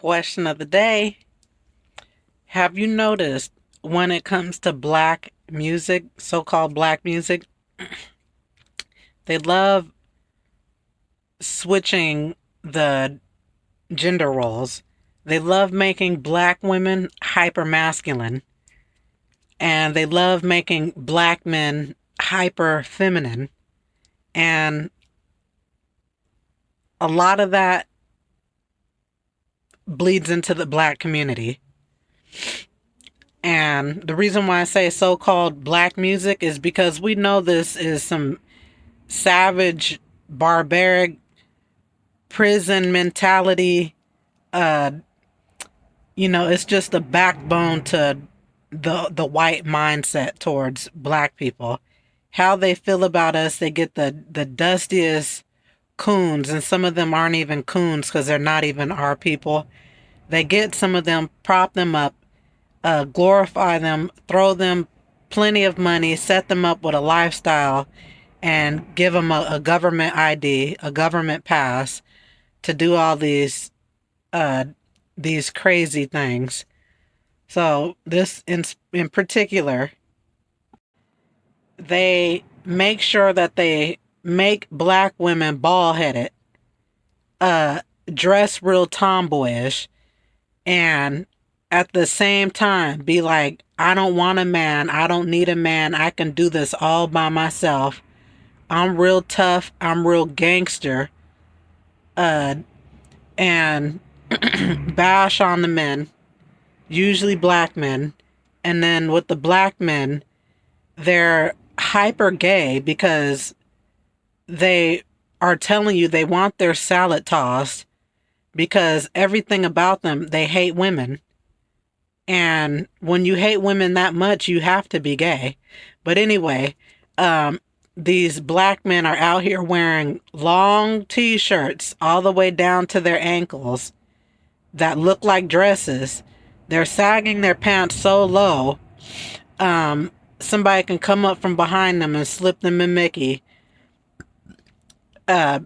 Question of the day. Have you noticed when it comes to black music, so called black music, they love switching the gender roles. They love making black women hyper masculine, and they love making black men hyper feminine. And a lot of that bleeds into the black community. And the reason why I say so called black music is because we know this is some savage, barbaric, prison mentality. Uh, it's just a backbone to the white mindset towards black people. How they feel about us, they get the dustiest coons, and some of them aren't even coons because they're not even our people. They get some of them, prop them up, glorify them, throw them plenty of money, set them up with a lifestyle, and give them a government ID, a government pass to do all these crazy things. So this in particular, they make sure that they make black women bald headed, dress real tomboyish, and at the same time be like, I don't want a man, I don't need a man, I can do this all by myself. I'm real tough, I'm real gangster, uh, and bash on the men, usually black men. And then with the black men, they're hyper gay because they are telling you they want their salad tossed because everything about them, they hate women. And when you hate women that much, you have to be gay. But anyway, these black men are out here wearing long t-shirts all the way down to their ankles that look like dresses. They're sagging their pants so low, somebody can come up from behind them and slip them a Mickey uh,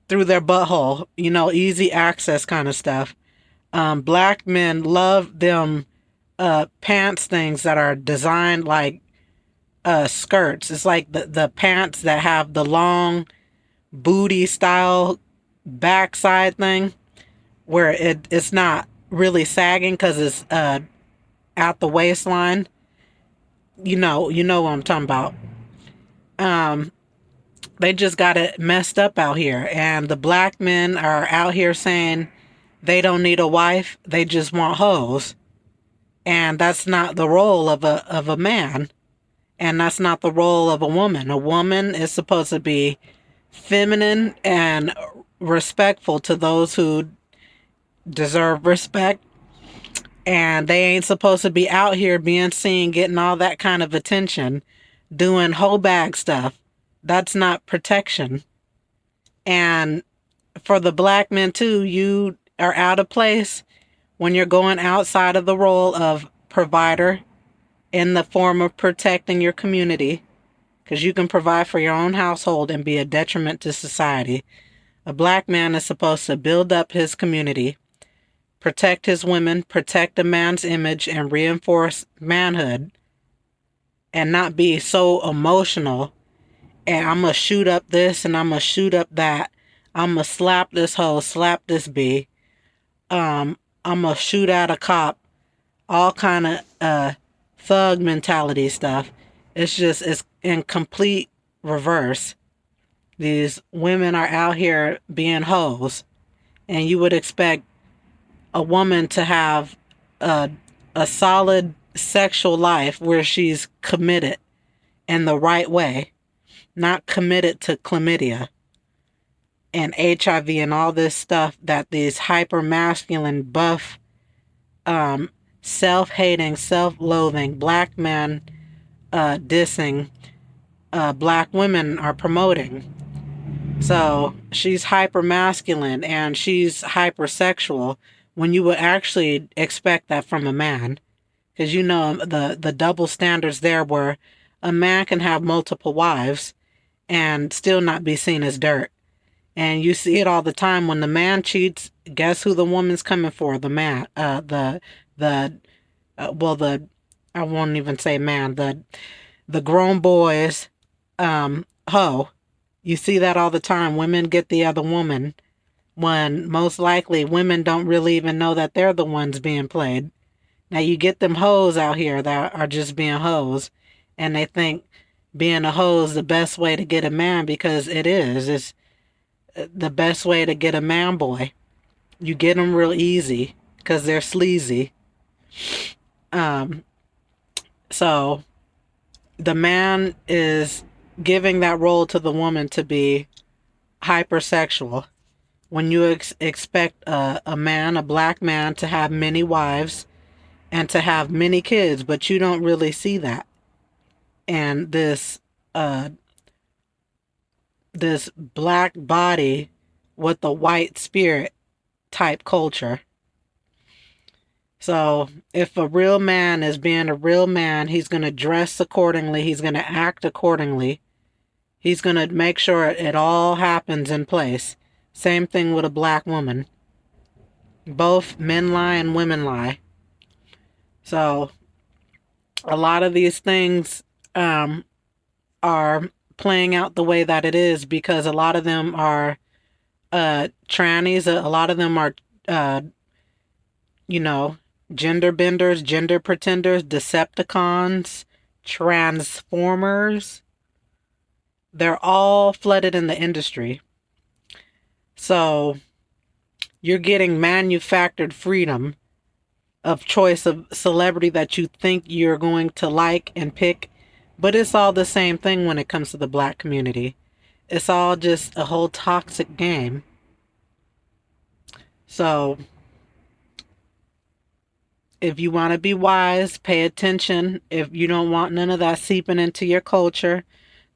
through their butthole. Easy access kind of stuff. Black men love them pants things that are designed like skirts. It's like the pants that have the long booty style backside thing where it's not really sagging because it's at the waistline. You know what I'm talking about. Um, they just got it messed up out here, and the black men are out here saying they don't need a wife, they just want hoes, and that's not the role of a man, and that's not the role of a woman. A woman is supposed to be feminine and respectful to those who deserve respect, and they ain't supposed to be out here being seen getting all that kind of attention, doing whole bag stuff. That's not protection. And for the black men too, you are out of place when you're going outside of the role of provider in the form of protecting your community, because you can provide for your own household and be a detriment to society. A black man is supposed to build up his community, protect his women, protect a man's image, and reinforce manhood, and not be so emotional. And I'm going to shoot up this and I'm going to shoot up that. I'm going to slap this hoe, slap this bee. I'm going to shoot at a cop. All kind of thug mentality stuff. It's in complete reverse. These women are out here being hoes. And you would expect a woman to have a solid sexual life where she's committed in the right way, not committed to chlamydia and HIV and all this stuff that these hyper masculine, buff, self-hating, self-loathing black men dissing black women are promoting. So she's hyper masculine and she's hypersexual when you would actually expect that from a man. Because the double standards there where a man can have multiple wives and still not be seen as dirt. And you see it all the time. When the man cheats, guess who the woman's coming for? The man. The well, the I won't even say man. The grown boys, hoe. You see that all the time. Women get the other woman when most likely women don't really even know that they're the ones being played. Now you get them hoes out here that are just being hoes, and they think being a hoe is the best way to get a man, because it is. It's the best way to get a man boy. You get them real easy because they're sleazy. Um, so the man is giving that role to the woman to be hypersexual. When you expect a man, a black man, to have many wives and to have many kids, but you don't really see that. And uh, this black body with a white spirit type culture. So if a real man is being a real man, he's going to dress accordingly. He's going to act accordingly. He's going to make sure it all happens in place. Same thing with a black woman. Both men lie and women lie. So a lot of these things are playing out the way that it is because a lot of them are trannies. A lot of them are, you know, gender benders, gender pretenders, Decepticons, Transformers. They're all flooded in the industry. So you're getting manufactured freedom of choice of celebrity that you think you're going to like and pick. But it's all the same thing when it comes to the black community. It's all just a whole toxic game. So if you want to be wise, pay attention. If you don't want none of that seeping into your culture,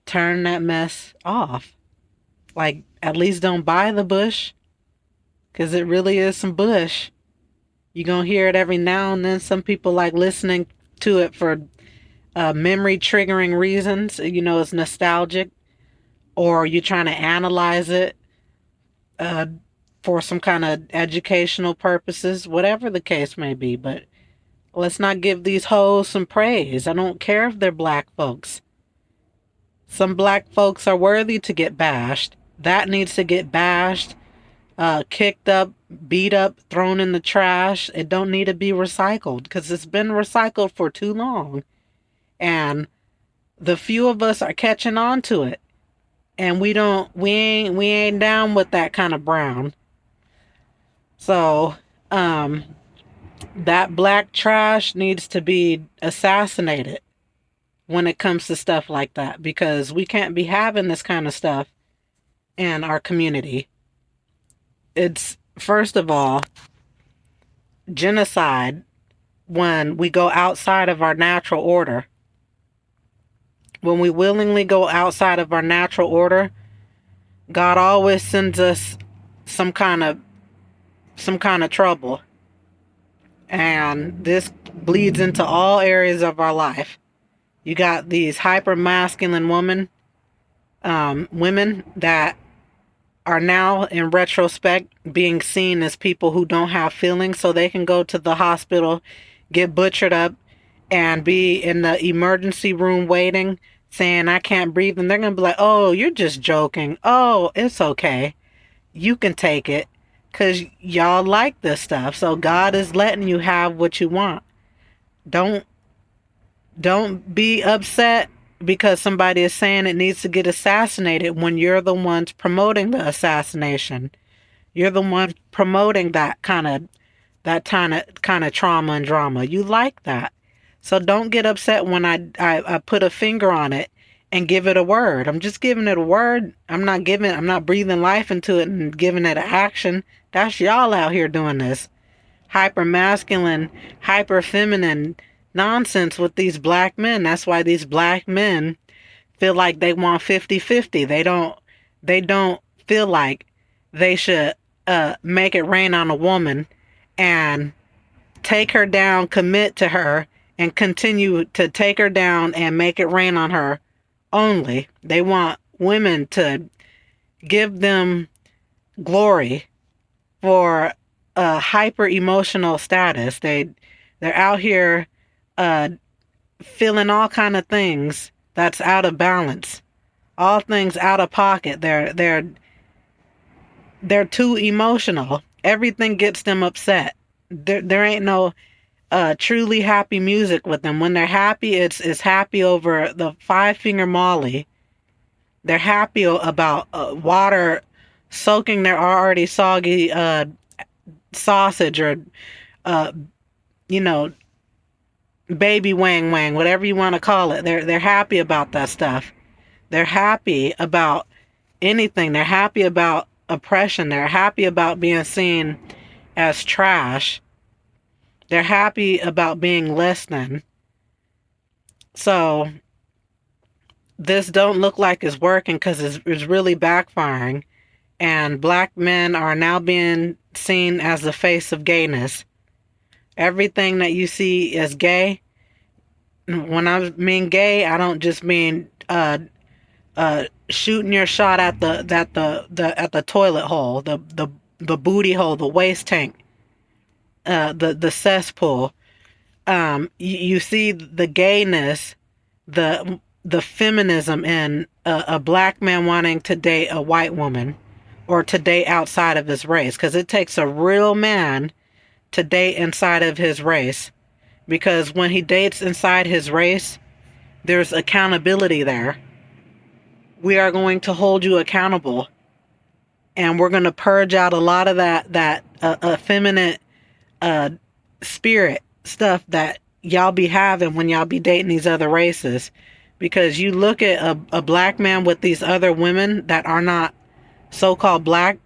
turn that mess off. Like, at least don't buy the bush, because it really is some bush. You're going to hear it every now and then. Some people like listening to it for memory triggering reasons. You know, it's nostalgic. Or you're trying to analyze it uh, for some kind of educational purposes. Whatever the case may be. But let's not give these hoes some praise. I don't care if they're black folks. Some black folks are worthy to get bashed. That needs to get bashed, kicked up, beat up, thrown in the trash. It don't need to be recycled because it's been recycled for too long. And the few of us are catching on to it. And we ain't down with that kind of brown. So, that black trash needs to be assassinated when it comes to stuff like that, because we can't be having this kind of stuff in our community. It's, first of all, genocide when we go outside of our natural order. When we willingly go outside of our natural order, God always sends us some kind of trouble. And this bleeds into all areas of our life. You got these hyper masculine women that are now in retrospect being seen as people who don't have feelings, so they can go to the hospital, get butchered up, and be in the emergency room waiting, saying, I can't breathe. And they're going to be like, oh, you're just joking. Oh, it's okay. You can take it because y'all like this stuff. So God is letting you have what you want. Don't be upset because somebody is saying it needs to get assassinated when you're the ones promoting the assassination. You're the one promoting that kind of trauma and drama. You like that. So don't get upset when I put a finger on it and give it a word. I'm just giving it a word. I'm not breathing life into it and giving it an action. That's y'all out here doing this hyper masculine, hyper feminine nonsense with these black men. That's why these black men feel like they want 50-50. They don't feel like they should make it rain on a woman and take her down, commit to her, and continue to take her down and make it rain on her only. They want women to give them glory, for a hyper emotional status. They're out here uh, feeling all kind of things that's out of balance, all things out of pocket. They're too emotional. Everything gets them upset. There ain't no truly happy music with them. When they're happy, it's happy over the five finger Molly. They're happy about water soaking their already soggy sausage, or uh, you know, baby wang wang, whatever you want to call it. They're happy about that stuff. They're happy about anything. They're happy about oppression. They're happy about being seen as trash. They're happy about being less than. So this don't look like it's working, because it's really backfiring. And black men are now being seen as the face of gayness. Everything that you see as gay, when I mean gay, I don't just mean shooting your shot at the toilet hole, the booty hole, the waist tank, the cesspool. You see the gayness, the feminism in a black man wanting to date a white woman, or to date outside of his race, because it takes a real man to date inside of his race. Because when he dates inside his race, there's accountability there. We are going to hold you accountable, and we're going to purge out a lot of that effeminate spirit stuff that y'all be having when y'all be dating these other races. Because you look at a black man with these other women that are not so-called black,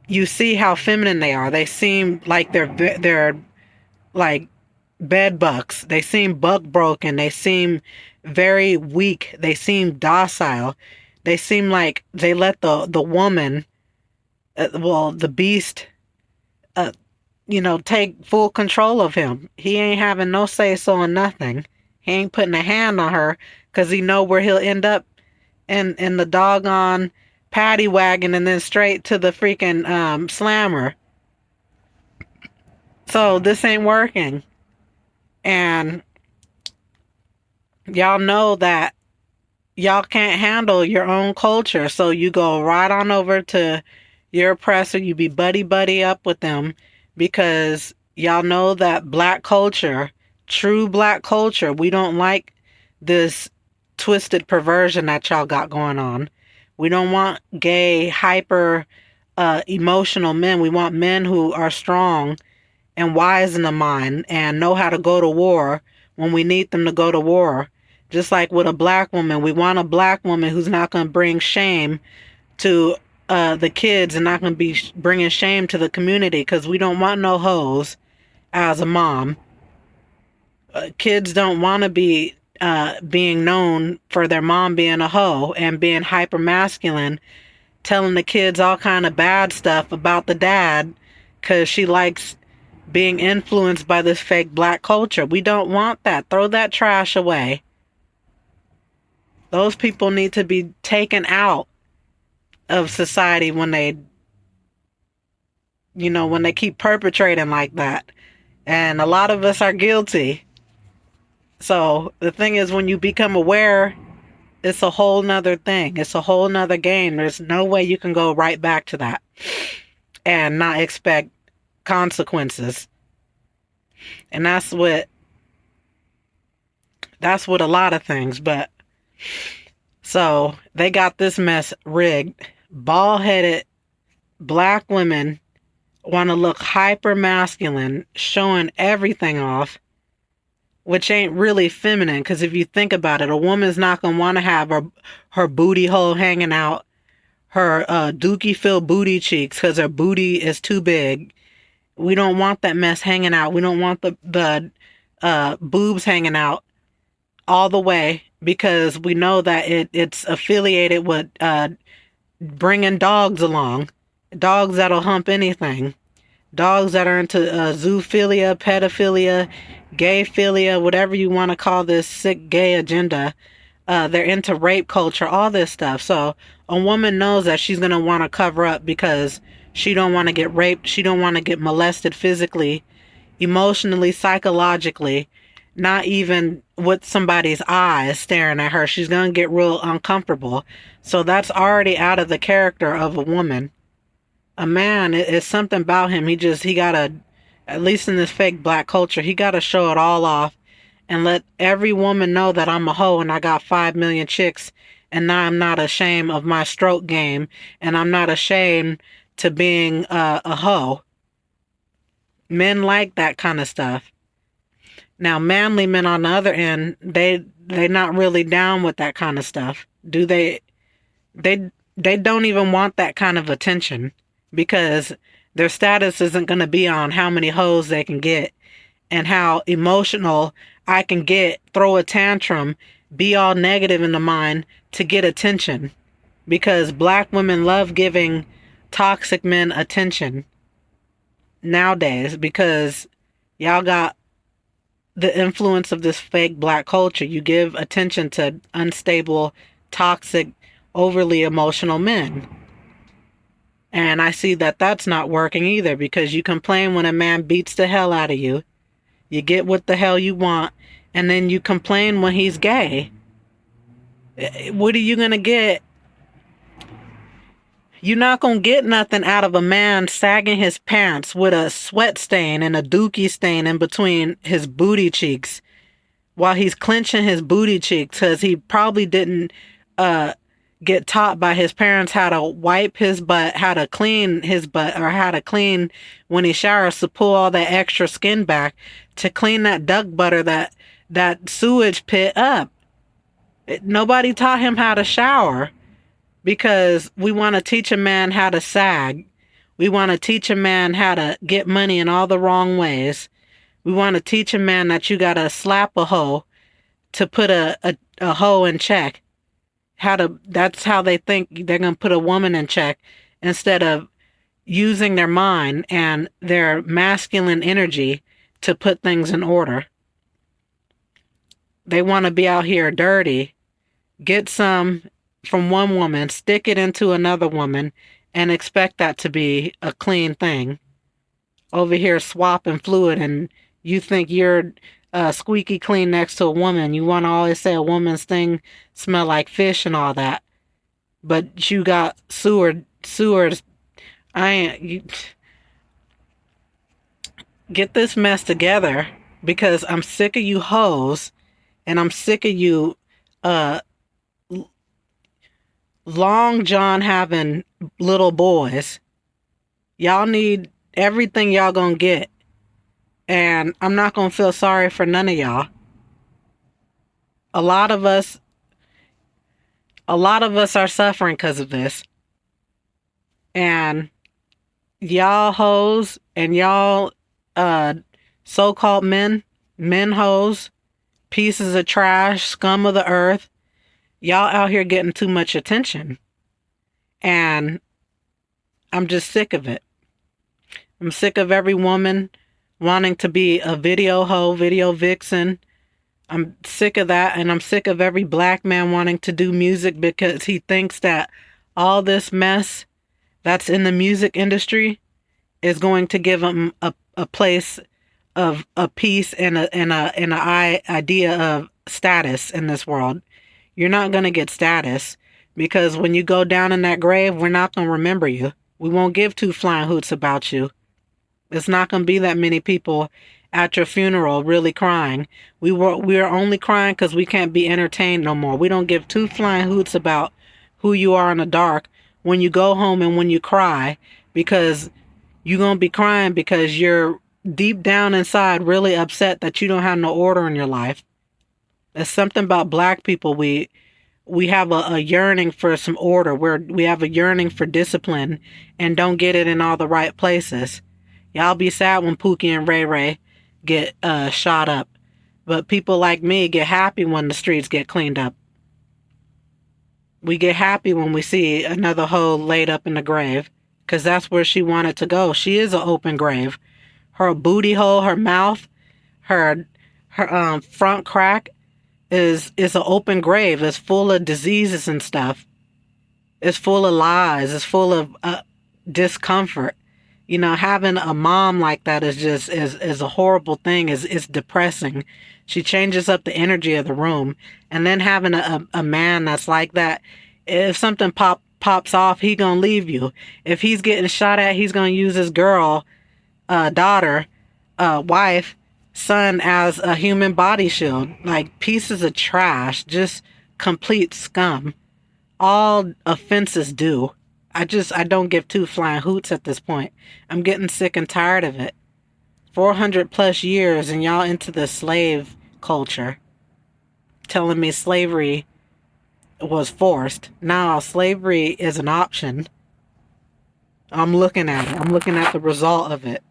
you see how feminine they are. They seem like they're like bed bugs. They seem buck broken. They seem very weak. They seem docile. They seem like they let the woman, the beast, take full control of him. He ain't having no say so in nothing. He ain't putting a hand on her, because he know where he'll end up in the doggone paddy wagon, and then straight to the freaking slammer. So this ain't working. And y'all know that y'all can't handle your own culture, so you go right on over to your oppressor. You be buddy up with them, because y'all know that black culture, true black culture, we don't like this twisted perversion that y'all got going on. We don't want gay, hyper emotional men. We want men who are strong and wise in the mind, and know how to go to war when we need them to go to war. Just like with a black woman, we want a black woman who's not going to bring shame to the kids, and not going to be bringing shame to the community, because we don't want no hoes as a mom. Kids don't want to be being known for their mom being a hoe and being hyper masculine, telling the kids all kind of bad stuff about the dad, because she likes being influenced by this fake black culture. We don't want that. Throw that trash away. Those people need to be taken out of society when they keep perpetrating like that. And a lot of us are guilty. So the thing is, when you become aware, it's a whole nother thing. It's a whole nother game. There's no way you can go right back to that and not expect consequences. And that's with a lot of things. But so they got this mess rigged. Bald-headed black women want to look hyper masculine, showing everything off, which ain't really feminine. Because if you think about it, a woman's not going to want to have her booty hole hanging out, her dookie-filled booty cheeks, because her booty is too big. We don't want that mess hanging out. We don't want the boobs hanging out all the way, because we know that it's affiliated with bringing dogs along. Dogs that'll hump anything. Dogs that are into zoophilia, pedophilia, gayphilia, whatever you want to call this sick gay agenda. They're into rape culture, all this stuff. So a woman knows that she's gonna want to cover up because she don't want to get raped. She don't want to get molested physically, emotionally, psychologically, not even with somebody's eyes staring at her. She's gonna get real uncomfortable. So that's already out of the character of a woman. A man, it's something about him. He gotta, at least in this fake black culture, he gotta show it all off and let every woman know that I'm a hoe and I got 5 million chicks, and now I'm not ashamed of my stroke game, and I'm not ashamed to being a hoe. Men like that kind of stuff. Now, manly men on the other end, they not really down with that kind of stuff. Do they? They don't even want that kind of attention because their status isn't going to be on how many hoes they can get and how emotional I can get, throw a tantrum, be all negative in the mind to get attention. Because black women love giving toxic men attention nowadays because y'all got the influence of this fake black culture. You give attention to unstable, toxic, overly emotional men. And I see that that's not working either because you complain when a man beats the hell out of you. You get what the hell you want, and then you complain when he's gay. What are you going to get? You're not going to get nothing out of a man sagging his pants with a sweat stain and a dookie stain in between his booty cheeks while he's clenching his booty cheeks because he probably didn't get taught by his parents how to wipe his butt, how to clean his butt, or how to clean when he showers to pull all that extra skin back to clean that duck butter, that sewage pit up. Nobody taught him how to shower because we want to teach a man how to sag. We want to teach a man how to get money in all the wrong ways. We want to teach a man that you got to slap a hoe to put a hoe in check. That's how they think they're going to put a woman in check instead of using their mind and their masculine energy to put things in order. They want to be out here dirty, get some from one woman, stick it into another woman, and expect that to be a clean thing. Over here swapping fluid, and you think you're squeaky clean next to a woman. You want to always say a woman's thing smell like fish and all that. But you got sewers. Get this mess together because I'm sick of you hoes and I'm sick of you long John having little boys. Y'all need everything y'all gonna get. And I'm not gonna feel sorry for none of y'all. A lot of us are suffering because of this. And y'all hoes and y'all so-called men hoes, pieces of trash, scum of the earth, y'all out here getting too much attention. And I'm just sick of it. I'm sick of every woman wanting to be a video hoe, video vixen. I'm sick of that, and I'm sick of every black man wanting to do music because he thinks that all this mess that's in the music industry is going to give him a place of a peace and an idea of status in this world. You're not going to get status because when you go down in that grave, we're not going to remember you. We won't give two flying hoots about you. It's not going to be that many people at your funeral really crying. We are only crying because we can't be entertained no more. We don't give two flying hoots about who you are in the dark when you go home and when you cry, because you're going to be crying because you're deep down inside really upset that you don't have no order in your life. There's something about black people. We have a yearning for some order. We have a yearning for discipline and don't get it in all the right places. Y'all be sad when Pookie and Ray Ray get shot up. But people like me get happy when the streets get cleaned up. We get happy when we see another hoe laid up in the grave, because that's where she wanted to go. She is an open grave. Her booty hole, her mouth, her front crack, is an open grave. It's full of diseases and stuff. It's full of lies. It's full of discomfort. You know, having a mom like that is just is a horrible thing. Is depressing. She changes up the energy of the room, and then having a man that's like that, if something pops off, he gonna leave you. If he's getting shot at, he's gonna use his girl, daughter, wife, son as a human body shield. Like pieces of trash, just complete scum. All offenses do. I don't give two flying hoots at this point. I'm getting sick and tired of it. 400 plus years and y'all into the slave culture. Telling me slavery was forced. Now slavery is an option. I'm looking at it. I'm looking at the result of it.